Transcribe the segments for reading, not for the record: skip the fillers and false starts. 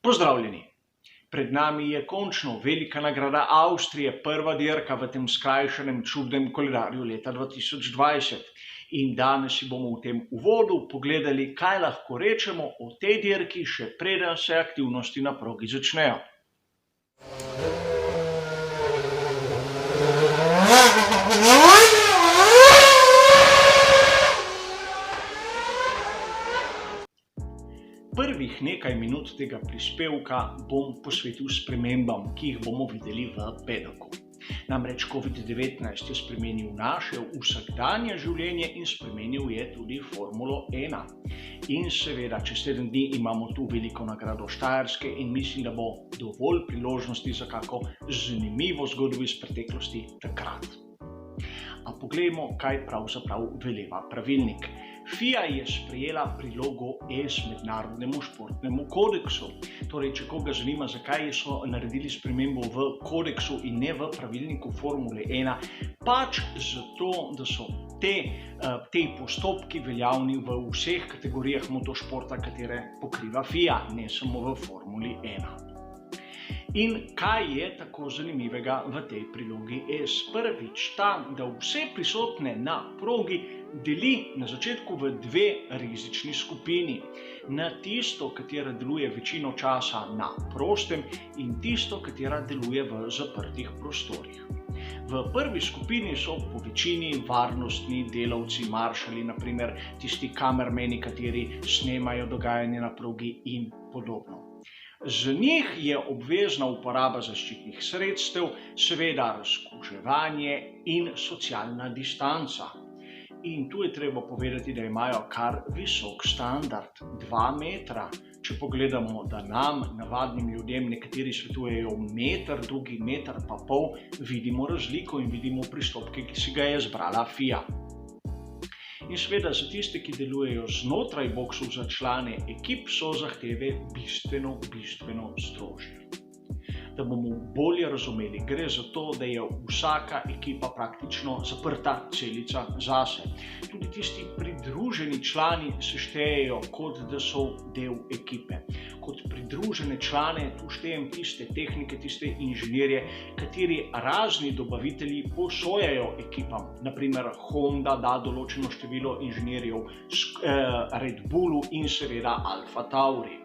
Pozdravljeni! Pred nami je končno velika nagrada Avstrije, prva dirka v tem skrajšanem čudnem koledarju leta 2020. In danes si bomo v tem uvodu pogledali, kaj lahko rečemo o tej dirki, še preden se aktivnosti na progi začnejo. Prvih nekaj minut tega prispevka bom posvetil spremembam, ki jih bomo videli v pedaku. Namreč COVID-19 je spremenil naše vsakdanje življenje in spremenil je tudi Formulo 1. In seveda, čez 7 dni imamo tu veliko nagrado Štajerske in mislim, da bo dovolj priložnosti za kako zanimivo zgodbo iz preteklosti takrat. A poglejmo, kaj pravzaprav veleva pravilnik. FIA je sprejela prilogo S mednarodnemu športnemu kodeksu. Torej, če koga zanima, zakaj so naredili spremembo v kodeksu in ne v pravilniku Formule 1, pač zato, da so te postopki veljavni v vseh kategorijah motošporta, katere pokriva FIA, ne samo v Formuli 1. In kaj je tako zanimivega v tej prilogi S? Prvič ta, da vse prisotne na progi deli na začetku v dve rizični skupini. Na tisto, katera deluje večino časa na prostem in tisto, katera deluje v zaprtih prostorih. V prvi skupini so po večini varnostni delavci, maršali, naprimer tisti kamermeni, kateri snemajo dogajanje na progi in podobno. Za njih je obvezna uporaba zaščitnih sredstev, seveda razkuževanje in socialna distanca. In tu je treba povedati, da imajo kar visok standard, 2 metra. Če pogledamo, da nam, navadnim ljudem, nekateri svetujejo meter, drugi meter pa pol, vidimo razliko in vidimo pristopke, ki si ga je zbrala FIA. In seveda za tiste, ki delujejo znotraj boksov za člane ekip, so zahteve bistveno strožje. Da bomo bolje razumeli, gre za to, da je vsaka ekipa praktično zaprta celica zase. Tudi tisti pridruženi člani se štejejo, kot da so del ekipe. Kot pridružene člane tu štejem tiste tehnike, tiste inženirje, kateri razni dobavitelji posojajo ekipam. Naprimer Honda da določeno število inženirjev, Red Bullu in seveda Alfa Tauri.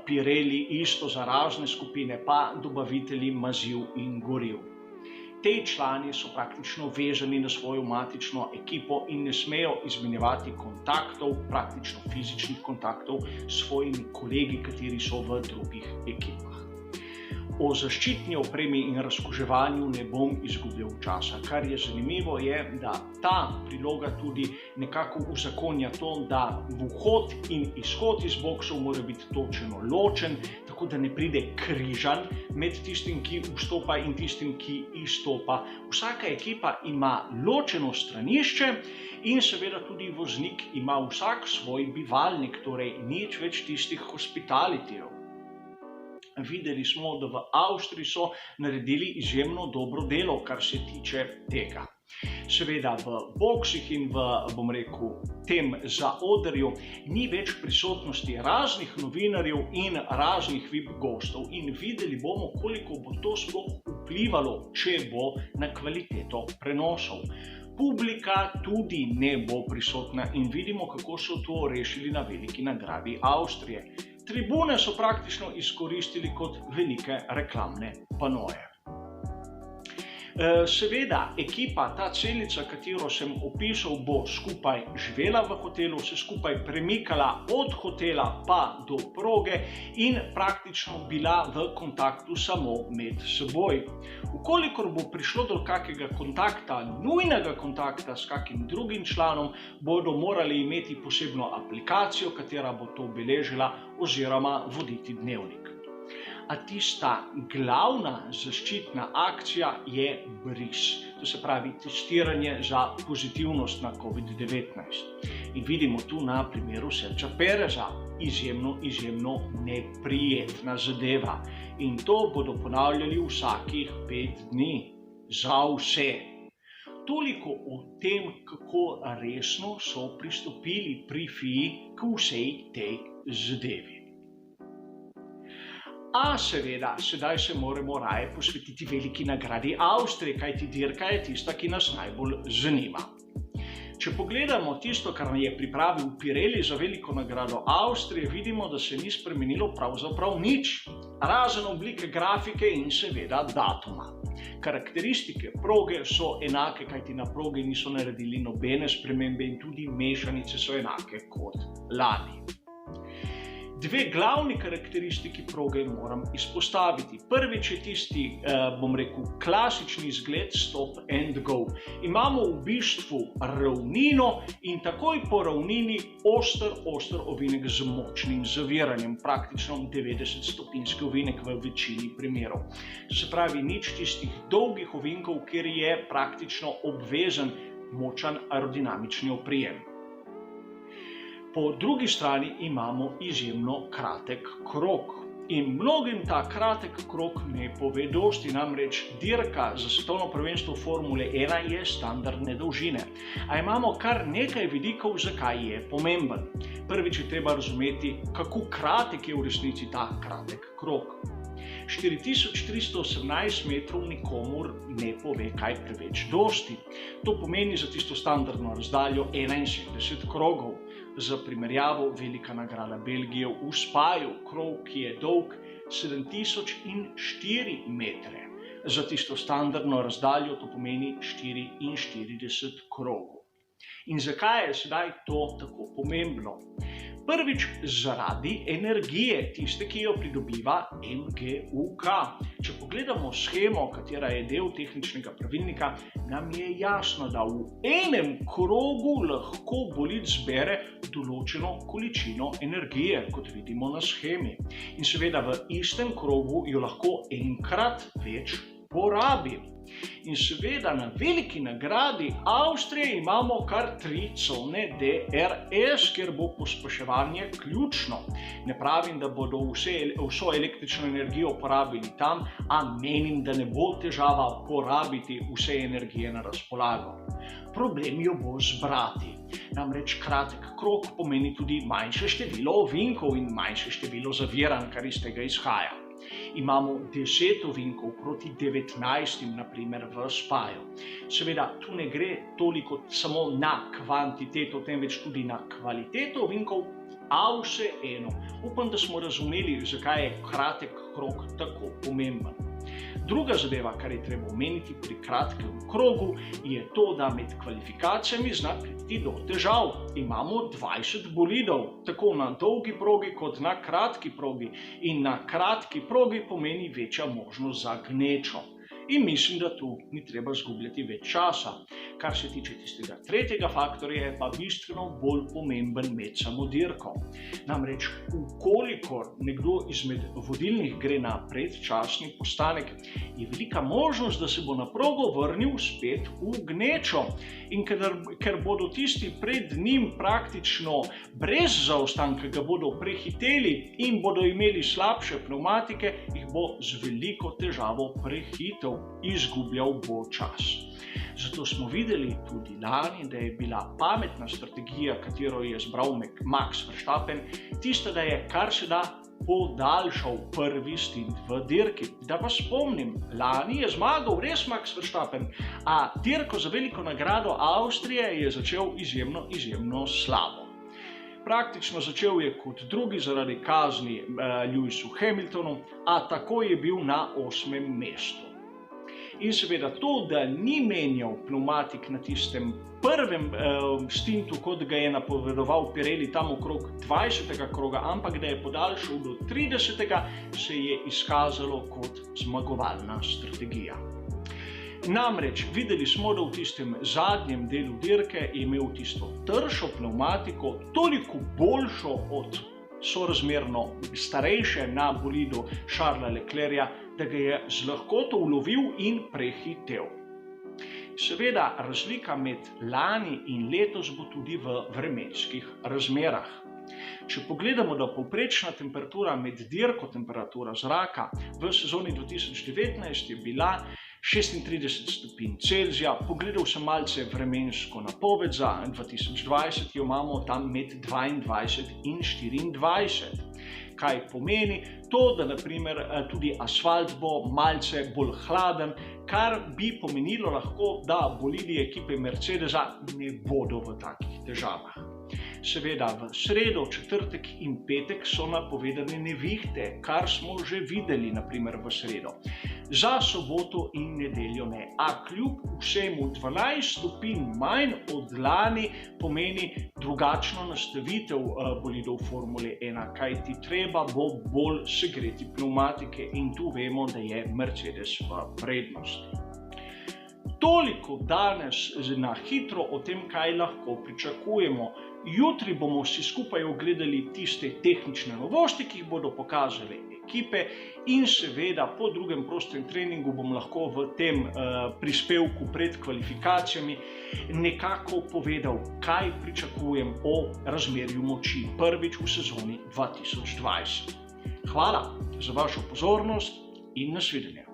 Pirelli isto za razne skupine, pa dobavitelji maziv in goriv. Te člani so praktično vezani na svojo matično ekipo in ne smejo izmenjevati kontaktov, praktično fizičnih kontaktov s svojimi kolegi, kateri so v drugih ekipah. O zaščitni opremi in razkuževanju ne bom izgubljal časa. Kar je zanimivo je, da ta priloga tudi nekako uzakonja to, da vhod in izhod iz boksov mora biti točno ločen, tako da ne pride križan med tistim, ki vstopa in tistim, ki izstopa. Vsaka ekipa ima ločeno stranišče in seveda tudi voznik ima vsak svoj bivalnik, torej nič več tistih hospitalitijev. Videli smo, da v Avstriji so naredili izjemno dobro delo, kar se tiče tega. Seveda v boksih in v, tem zaodrju ni več prisotnosti raznih novinarjev in raznih VIP gostov in videli bomo, koliko bo to sploh vplivalo, če bo na kvaliteto prenosov. Publika tudi ne bo prisotna in vidimo, kako so to rešili na veliki nagradi Avstrije. Tribune so praktično izkoristili kot velike reklamne panoje. Seveda, ekipa, ta celica, katero sem opisal, bo skupaj živela v hotelu, se skupaj premikala od hotela pa do proge in praktično bila v kontaktu samo med seboj. Ukolikor bo prišlo do kakega kontakta, nujnega kontakta s kakim drugim članom, bodo morali imeti posebno aplikacijo, katera bo to beležila oziroma voditi dnevnik. A tista glavna zaščitna akcija je bris, to se pravi testiranje za pozitivnost na COVID-19. In vidimo tu na primeru Sergio Pereza, izjemno neprijetna zadeva. In to bodo ponavljali vsakih 5 dni, za vse. Toliko o tem, kako resno so pristopili pri FIA k vsej tej zadevi. A seveda, sedaj se moramo raje posvetiti veliki nagradi Avstrije, kajti dirka je tista, ki nas najbolj zanima. Če pogledamo tisto, kar je pripravil Pirelli za veliko nagrado Avstrije, vidimo, da se ni spremenilo pravzaprav nič, razen oblike grafike in seveda datuma. Karakteristike proge so enake, kajti na progi niso naredili nobene spremembe in tudi mešanice so enake kot lani. Dve glavni karakteristiki proge moram izpostaviti. Prvič je tisti, klasični izgled stop and go. Imamo v bistvu ravnino in takoj po ravnini oster ovinek z močnim zaviranjem, praktično 90-stopinjski ovinek v večini primerov. Se pravi, nič tistih dolgih ovinkov, kjer je praktično obvezen močan aerodinamični oprijem. Po drugi strani imamo izjemno kratek krog. In mnogim ta kratek krog ne pove dosti, namreč dirka za svetovno prvenstvo Formule 1 je standardne dolžine. A imamo kar nekaj vidikov, zakaj je pomemben. Prvič je treba razumeti, kako kratek je v resnici ta kratek krog. 4318 metrov nikomur ne pove kaj preveč dosti. To pomeni za tisto standardno razdaljo 71 krogov. Za primerjavo, velika nagrada Belgije v Spaju, krog, ki je dolg 7004 metre. Za tisto standardno razdaljo to pomeni 44 krogov. In zakaj je sedaj to tako pomembno? Prvič zaradi energije, tiste, ki jo pridobiva MGUK. Če pogledamo shemo, katera je del tehničnega pravilnika, nam je jasno, da v enem krogu lahko bolid zbere določeno količino energije, kot vidimo na shemi. In seveda v istem krogu jo lahko enkrat več porabi. In seveda na veliki nagradi Avstrije imamo kar 3 cone DRS, kjer bo pospeševanje ključno. Ne pravim, da bodo vso električno energijo porabili tam, a menim, da ne bo težava porabiti vse energije na razpolago. Problem jo bo zbrati. Namreč kratek krog pomeni tudi manjše število ovinkov in manjše število zaviranj, kar iz tega izhaja. Imamo 10 ovinkov proti 19, naprimer v Spaju. Seveda, tu ne gre toliko samo na kvantiteto, temveč tudi na kvaliteto ovinkov, a vseeno. Upam, da smo razumeli, zakaj je kratek krog tako pomemben. Druga zadeva, kar je treba omeniti pri kratkem krogu, je to, da med kvalifikacijami zna priti do težav. Imamo 20 bolidov, tako na dolgi progi kot na kratki progi. In na kratki progi pomeni večja možnost za gnečo. In mislim, da tu ni treba zgubljati več časa. Kar se tiče tistega tretjega faktorja, je pa bistveno bolj pomemben med samo dirko. Namreč, ukolikor nekdo izmed vodilnih gre na predčasni postanek, je velika možnost, da se bo na progo vrnil spet v gnečo. In ker bodo tisti pred njim praktično brez zaostanka ga bodo prehiteli in bodo imeli slabše pnevmatike, jih bo z veliko težavo prehitel, izgubljal bo čas. Zato smo videli tudi lani, da je bila pametna strategija, katero je izbral Max Verstappen, tista, da je kar se da podaljšal prvi stint v dirki. Da vas spomnim, lani je zmagal res Max Verstappen, a dirko za veliko nagrado Avstrije je začel izjemno slabo. Praktično začel je kot drugi zaradi kazni Lewisu Hamiltonu, a tako je bil na 8. mestu. In seveda to, da ni menjal pnevmatik na tistem prvem stintu, kot ga je napovedoval Pirelli tam okrog 20. kroga, ampak da je podaljšal do 30. se je izkazalo kot zmagovalna strategija. Namreč videli smo, da v tistem zadnjem delu dirke je imel tisto tršo pnevmatiko toliko boljšo od sorazmerno starejše na bolidu Charlesa Leclerca, da ga je z lahkoto ulovil in prehitel. Seveda, razlika med lani in letos bo tudi v vremenskih razmerah. Če pogledamo, da povprečna temperatura med dirko temperatura zraka v sezoni 2019 je bila 36 stopinj Celzija, pogledal sem malce vremensko napoved za 2020, jo imamo tam med 22 in 24. kaj pomeni to, da naprimer tudi asfalt bo malce bolj hladen, kar bi pomenilo lahko, da bolidi ekipe Mercedesa ne bodo v takih težavah. Seveda v sredo, četrtek in petek so napovedane nevihte, kar smo že videli naprimer v sredo. Za soboto in nedeljo ne, a kljub vsemu 12 stopinj manj od lani pomeni drugačno nastavitev bolidov Formule 1, kajti treba bo bolj segreti pnevmatike in tu vemo, da je Mercedes v prednosti. Toliko danes na hitro o tem, kaj lahko pričakujemo. Jutri bomo vsi skupaj ogledali tiste tehnične novosti, ki jih bodo pokazale ekipe in seveda po drugem prostem treningu bom lahko v tem prispevku pred kvalifikacijami nekako povedal, kaj pričakujem o razmerju moči prvič v sezoni 2020. Hvala za vašo pozornost in nasvidenje.